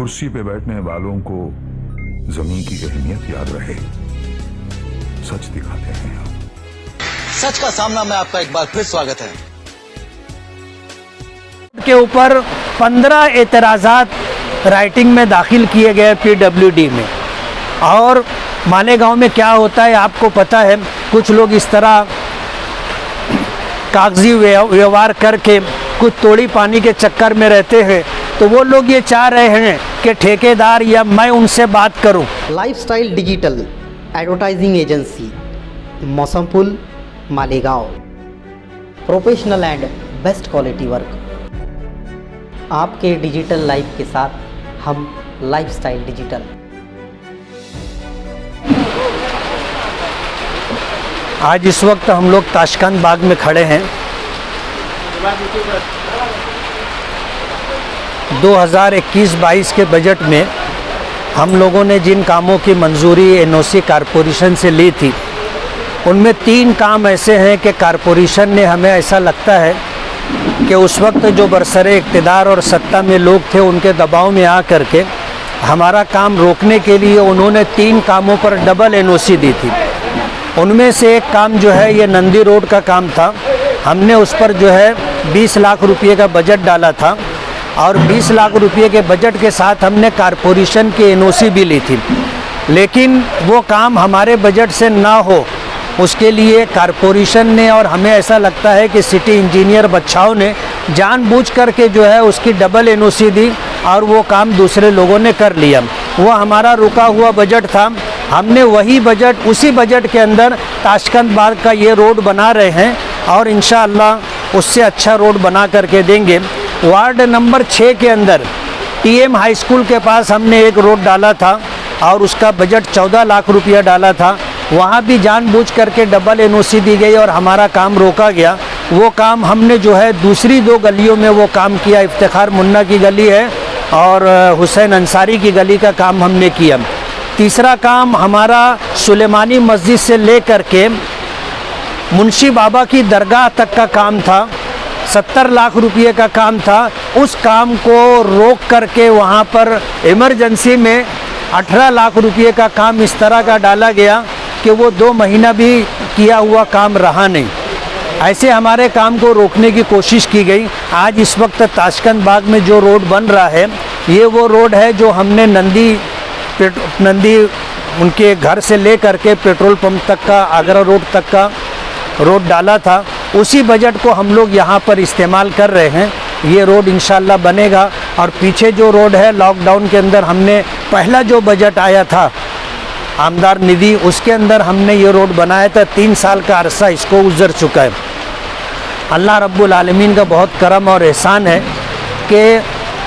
कुर्सी पे बैठने वालों को जमीन की अहमियत याद रहे, सच दिखाते हैं हम। सच का सामना में आपका एक बार फिर स्वागत है। के ऊपर 15 एतराज़ात राइटिंग में दाखिल किए गए PWD में। और मालेगांव में क्या होता है आपको पता है, कुछ लोग इस तरह कागजी व्यवहार करके कुछ तोड़ी पानी के चक्कर में रहते हैं, तो वो लोग ये चाह रहे हैं कि ठेकेदार या मैं उनसे बात करूं। Lifestyle digital advertising agency, Mosampul, Malegaon. Professional and best quality work. आपके डिजिटल लाइफ के साथ हम लाइफस्टाइल डिजिटल। आज इस वक्त हम लोग ताशकंद बाग में खड़े हैं। 2021-22 के बजट में हम लोगों ने जिन कामों की मंजूरी NOC कारपोरेशन से ली थी, उनमें 3 काम ऐसे हैं कि कारपोरेशन ने, हमें ऐसा लगता है कि उस वक्त जो बरसरे इक़्तिदार और सत्ता में लोग थे, उनके दबाव में आ करके हमारा काम रोकने के लिए उन्होंने 3 कामों पर डबल NOC दी थी। उनमें से एक काम जो है ये नंदी रोड का काम था। हमने उस पर जो है 20 लाख रुपये का बजट डाला था और 20 लाख रुपये के बजट के साथ हमने कारपोरेशन की NOC भी ली थी, लेकिन वो काम हमारे बजट से ना हो उसके लिए कारपोरेशन ने, और हमें ऐसा लगता है कि सिटी इंजीनियर बच्चाओं ने जानबूझ करके जो है उसकी डबल NOC दी और वो काम दूसरे लोगों ने कर लिया। वो हमारा रुका हुआ बजट था, हमने वही बजट, उसी बजट के अंदर ताशकंद बाग का ये रोड बना रहे हैं और इंशाअल्लाह उससे अच्छा रोड बना करके देंगे। वार्ड नंबर 6 के अंदर TM हाई स्कूल के पास हमने एक रोड डाला था और उसका बजट 14 लाख रुपया डाला था। वहाँ भी जानबूझ करके डबल NOC दी गई और हमारा काम रोका गया। वो काम हमने जो है दूसरी 2 गलियों में वो काम किया। इफ्तिखार मुन्ना की गली है और हुसैन अंसारी की गली का काम हमने किया। तीसरा काम हमारा सुलेमानी मस्जिद से ले करके मुंशी बाबा की दरगाह तक का काम था। 70 लाख रुपये का काम था। उस काम को रोक करके वहाँ पर इमरजेंसी में 18 लाख रुपये का काम इस तरह का डाला गया कि वो 2 महीना भी किया हुआ काम रहा नहीं। ऐसे हमारे काम को रोकने की कोशिश की गई। आज इस वक्त ताशकंद बाग में जो रोड बन रहा है, ये वो रोड है जो हमने नंदी उनके घर से ले करके पेट्रोल पंप तक का, आगरा रोड तक का रोड डाला था। उसी बजट को हम लोग यहाँ पर इस्तेमाल कर रहे हैं। ये रोड इंशाल्लाह बनेगा। और पीछे जो रोड है, लॉकडाउन के अंदर हमने पहला जो बजट आया था आमदार निधि, उसके अंदर हमने ये रोड बनाया था। 3 साल का अरसा इसको गुजर चुका है। अल्लाह रब्बुल आलमीन का बहुत करम और एहसान है कि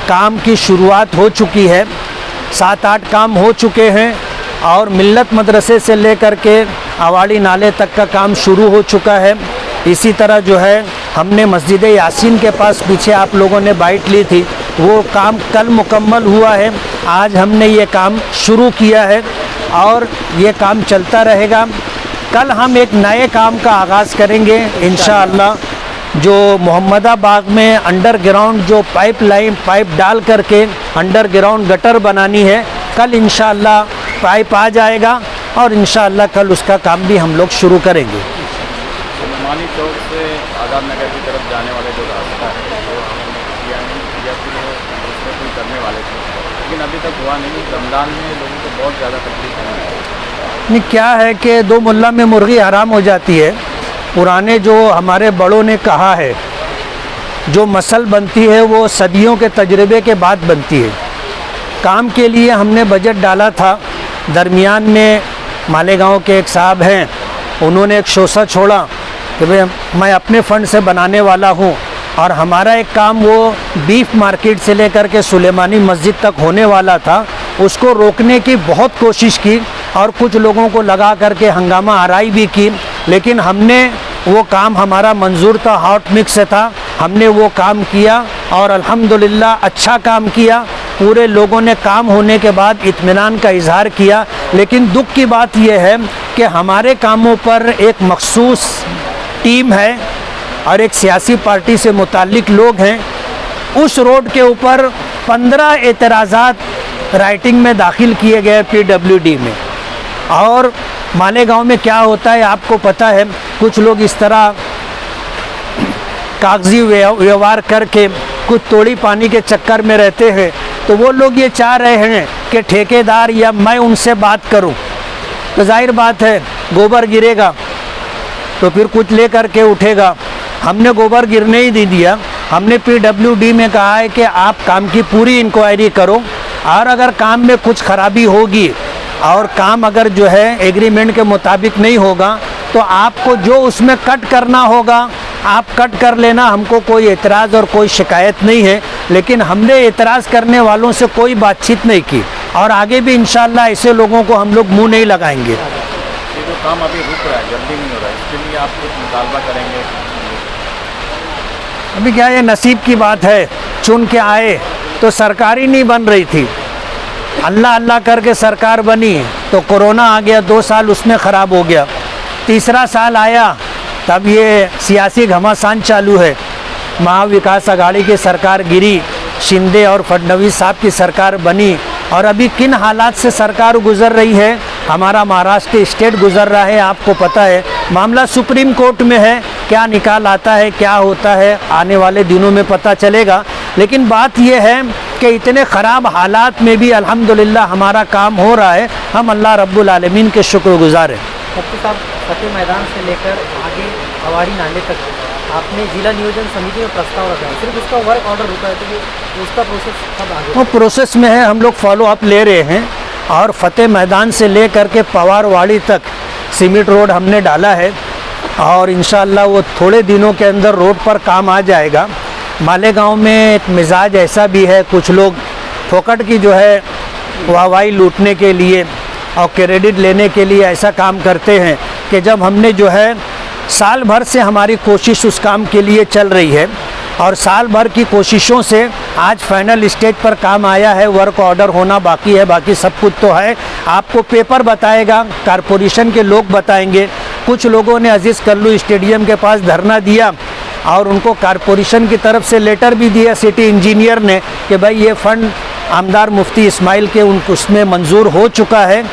काम की शुरुआत हो चुकी है। 7-8 काम हो चुके हैं और मिल्लत मदरसे से लेकर के आवाड़ी नाले तक का काम शुरू हो चुका है। इसी तरह जो है हमने मस्जिद यासीन के पास पीछे आप लोगों ने बाइट ली थी, वो काम कल मुकम्मल हुआ है। आज हमने ये काम शुरू किया है और ये काम चलता रहेगा। कल हम एक नए काम का आगाज़ करेंगे इंशाअल्लाह, जो मोहम्मदाबाद में अंडरग्राउंड जो पाइप डाल करके अंडरग्राउंड गटर बनानी है। कल इंशाअल्लाह पाइप आ जाएगा और इंशाअल्लाह कल उसका काम भी हम लोग शुरू करेंगे। मानी चौक से आज़ाद नगर की तरफ जाने वाले जो रास्ता है, वो उसमें कोई करने वाले थे, लेकिन अभी तक हुआ नहीं। रमज़ान में लोगों को बहुत ज़्यादा तकलीफ हो रही है। नहीं, क्या है कि 2 मुल्ला में मुर्गी हराम हो जाती है। पुराने जो हमारे बड़ों ने कहा है, जो मसल बनती है वो सदियों के तजर्बे के बाद बनती है। काम के लिए हमने बजट डाला था। दरमियान में मालेगांव के एक साहब हैं, उन्होंने एक शोसा छोड़ा कि भाई मैं अपने फ़ंड से बनाने वाला हूँ, और हमारा एक काम वो बीफ मार्केट से लेकर के सुलेमानी मस्जिद तक होने वाला था। उसको रोकने की बहुत कोशिश की और कुछ लोगों को लगा करके हंगामा आराई भी की, लेकिन हमने वो काम, हमारा मंजूर था, हॉट मिक्स से था, हमने वो काम किया और अल्हम्दुलिल्लाह अच्छा काम किया। पूरे लोगों ने काम होने के बाद इत्मीनान का इजहार किया। लेकिन दुख की बात यह है कि हमारे कामों पर एक मखसूस टीम है और एक सियासी पार्टी से मुताल्लिक लोग हैं। उस रोड के ऊपर 15 एतराज़ात राइटिंग में दाखिल किए गए PWD में। और मालेगांव में क्या होता है आपको पता है, कुछ लोग इस तरह कागजी व्यवहार करके कुछ तोड़ी पानी के चक्कर में रहते हैं। तो वो लोग ये चाह रहे हैं कि ठेकेदार या मैं उनसे बात करूं, तो जाहिर बात है गोबर गिरेगा तो फिर कुछ ले करके उठेगा। हमने गोबर गिरने ही नहीं दिया। हमने PWD में कहा है कि आप काम की पूरी इंक्वायरी करो, और अगर काम में कुछ खराबी होगी और काम अगर जो है एग्रीमेंट के मुताबिक नहीं होगा तो आपको जो उसमें कट करना होगा आप कट कर लेना। हमको कोई एतराज़ और कोई शिकायत नहीं है, लेकिन हमने एतराज़ करने वालों से कोई बातचीत नहीं की, और आगे भी इंशाल्लाह ऐसे लोगों को हम लोग मुंह नहीं लगाएंगे। ये जो काम अभी रुक रहा है, जल्दी नहीं हो रहा है, इसके लिए आप कुछ मुतालबा करेंगे? अभी क्या ये नसीब की बात है, चुन के आए तो सरकार ही नहीं बन रही थी। अल्लाह अल्लाह करके सरकार बनी तो कोरोना आ गया, 2 साल उसमें ख़राब हो गया। तीसरा साल आया तब ये सियासी घमासान चालू है। महाविकास आघाड़ी की सरकार गिरी, शिंदे और फडणवीस साहब की सरकार बनी, और अभी किन हालात से सरकार गुजर रही है, हमारा महाराष्ट्र स्टेट गुजर रहा है, आपको पता है। मामला सुप्रीम कोर्ट में है, क्या निकाल आता है, क्या होता है, आने वाले दिनों में पता चलेगा। लेकिन बात यह है कि इतने ख़राब हालात में भी अल्हम्दुलिल्लाह हमारा काम हो रहा है। हम अल्लाह रब्बुल आलमीन के शुक्रगुजार हैं। मुफ्ती साहब, फतेह मैदान से लेकर आगे हवाड़ी नाले तक आपने जिला नियोजन समिति में प्रस्ताव रखा है, सिर्फ उसका वर्क ऑर्डर रुका है, तो उसका प्रोसेस कब आगे? वो प्रोसेस में है, हम लोग फॉलो अप ले रहे हैं, और फतेह मैदान से ले करके पवारवाड़ी तक सीमेंट रोड हमने डाला है, और इंशाअल्लाह वो थोड़े दिनों के अंदर रोड पर काम आ जाएगा। मालेगांव में एक मिजाज ऐसा भी है, कुछ लोग फोकट की जो है वाहवाही लूटने के लिए और क्रेडिट लेने के लिए ऐसा काम करते हैं कि जब हमने जो है साल भर से हमारी कोशिश उस काम के लिए चल रही है, और साल भर की कोशिशों से आज फाइनल स्टेज पर काम आया है। वर्क ऑर्डर होना बाकी है, बाकी सब कुछ तो है। आपको पेपर बताएगा, कारपोरेशन के लोग बताएंगे। कुछ लोगों ने अजीज़ कल्लू स्टेडियम के पास धरना दिया, और उनको कारपोरेशन की तरफ से लेटर भी दिया सिटी इंजीनियर ने कि भाई ये फ़ंड आमदार मुफ्ती इस्माइल के उसमें मंजूर हो चुका है।